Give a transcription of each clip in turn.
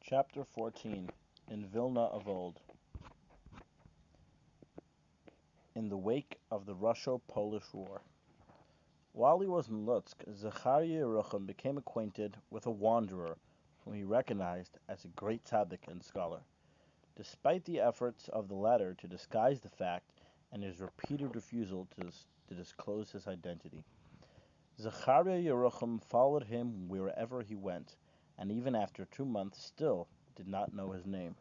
Chapter 14 in Vilna of Old. In the wake of the Russo-Polish War. While he was in Lutsk, Zechariah Yerucham became acquainted with a wanderer whom he recognized as a great tzaddik and scholar. Despite the efforts of the latter to disguise the fact and his repeated refusal to disclose his identity, Zechariah Yerucham followed him wherever he went, and even after 2 months still did not know his name.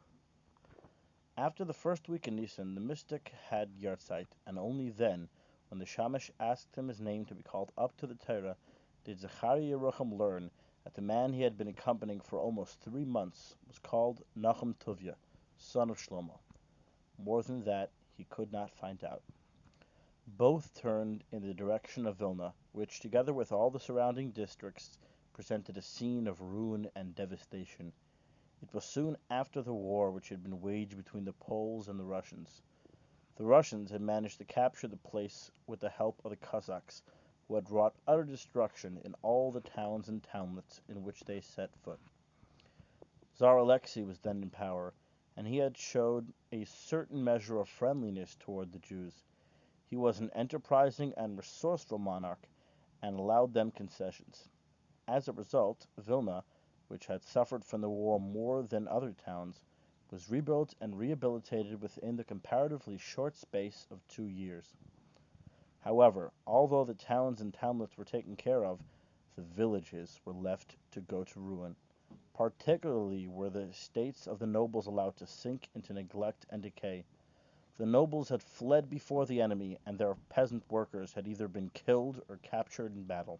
After the first week in Nisan, the mystic had yahrzeit, and only then, when the Shamash asked him his name to be called up to the Torah, did Zechariah Yerucham learn that the man he had been accompanying for almost 3 months was called Nachum Tuvia, son of Shlomo. More than that, he could not find out. Both turned in the direction of Vilna, which, together with all the surrounding districts, presented a scene of ruin and devastation. It was soon after the war which had been waged between the Poles and the Russians. The Russians had managed to capture the place with the help of the Cossacks, who had wrought utter destruction in all the towns and townlets in which they set foot. Tsar Alexei was then in power, and he had showed a certain measure of friendliness toward the Jews. He was an enterprising and resourceful monarch, and allowed them concessions. As a result, Vilna, which had suffered from the war more than other towns, was rebuilt and rehabilitated within the comparatively short space of 2 years. However, although the towns and townlets were taken care of, the villages were left to go to ruin. Particularly were the estates of the nobles allowed to sink into neglect and decay. The nobles had fled before the enemy, and their peasant workers had either been killed or captured in battle.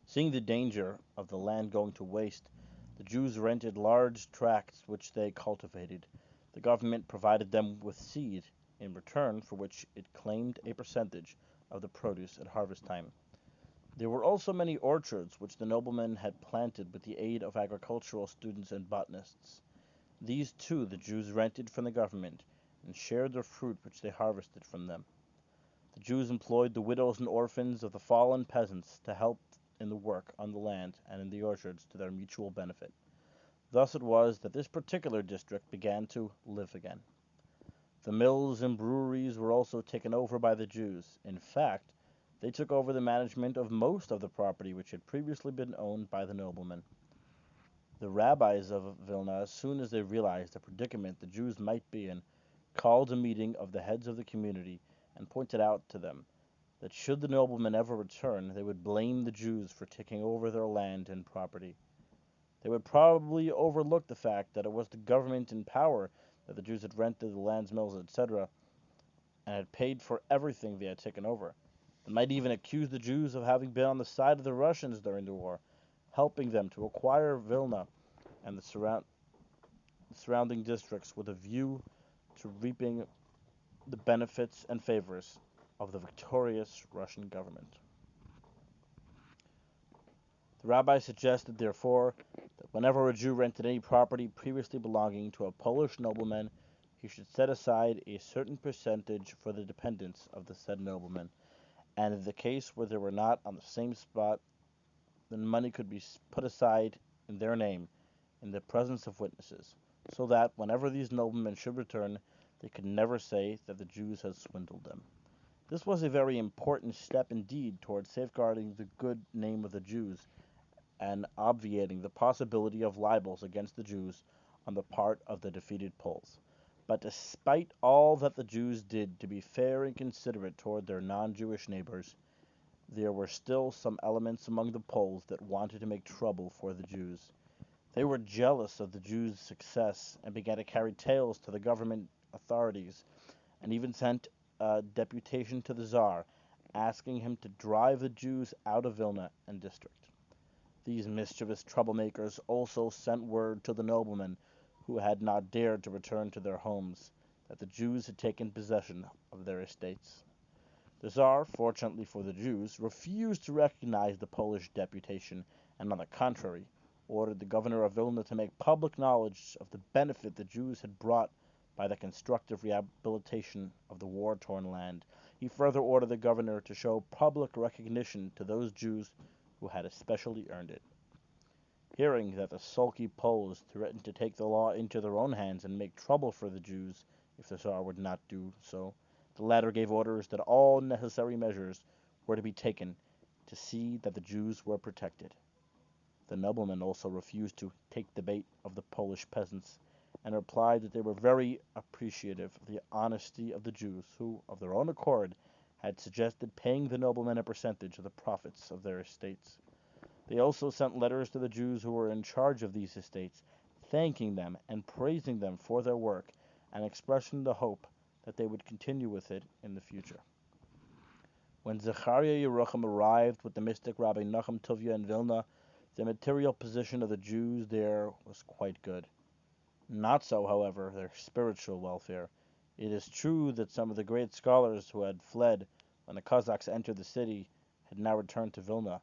Seeing the danger of the land going to waste, the Jews rented large tracts which they cultivated. The government provided them with seed, in return for which it claimed a percentage of the produce at harvest time. There were also many orchards which the noblemen had planted with the aid of agricultural students and botanists. These too the Jews rented from the government, and shared the fruit which they harvested from them. The Jews employed the widows and orphans of the fallen peasants to help in the work on the land and in the orchards to their mutual benefit. Thus it was that this particular district began to live again. The mills and breweries were also taken over by the Jews. In fact, they took over the management of most of the property which had previously been owned by the noblemen. The rabbis of Vilna, as soon as they realized the predicament the Jews might be in, called a meeting of the heads of the community and pointed out to them that should the noblemen ever return, they would blame the Jews for taking over their land and property. They would probably overlook the fact that it was the government in power that the Jews had rented the lands, mills, etc., and had paid for everything they had taken over. They might even accuse the Jews of having been on the side of the Russians during the war, helping them to acquire Vilna and the surrounding districts with a view to reaping the benefits and favors of the victorious Russian government. The rabbi suggested, therefore, that whenever a Jew rented any property previously belonging to a Polish nobleman, he should set aside a certain percentage for the dependents of the said nobleman, and in the case where they were not on the same spot, then money could be put aside in their name, in the presence of witnesses, so that whenever these noblemen should return, they could never say that the Jews had swindled them. This was a very important step indeed towards safeguarding the good name of the Jews and obviating the possibility of libels against the Jews on the part of the defeated Poles. But despite all that the Jews did to be fair and considerate toward their non-Jewish neighbors, there were still some elements among the Poles that wanted to make trouble for the Jews. They were jealous of the Jews' success and began to carry tales to the government authorities, and even sent a deputation to the Tsar, asking him to drive the Jews out of Vilna and district. These mischievous troublemakers also sent word to the noblemen, who had not dared to return to their homes, that the Jews had taken possession of their estates. The Tsar, fortunately for the Jews, refused to recognize the Polish deputation, and on the contrary, ordered the governor of Vilna to make public knowledge of the benefit the Jews had brought by the constructive rehabilitation of the war-torn land. He further ordered the governor to show public recognition to those Jews who had especially earned it. Hearing that the sulky Poles threatened to take the law into their own hands and make trouble for the Jews if the Tsar would not do so, the latter gave orders that all necessary measures were to be taken to see that the Jews were protected. The noblemen also refused to take the bait of the Polish peasants, and replied that they were very appreciative of the honesty of the Jews, who, of their own accord, had suggested paying the noblemen a percentage of the profits of their estates. They also sent letters to the Jews who were in charge of these estates, thanking them and praising them for their work, and expressing the hope that they would continue with it in the future. When Zechariah Yerucham arrived with the mystic Rabbi Nachum Tuvia in Vilna, the material position of the Jews there was quite good. Not so, however, their spiritual welfare. It is true that some of the great scholars who had fled when the Cossacks entered the city had now returned to Vilna,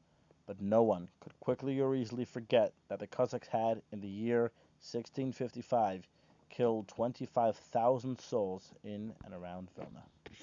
but no one could quickly or easily forget that the Cossacks had, in the year 1655, killed 25,000 souls in and around Vilna.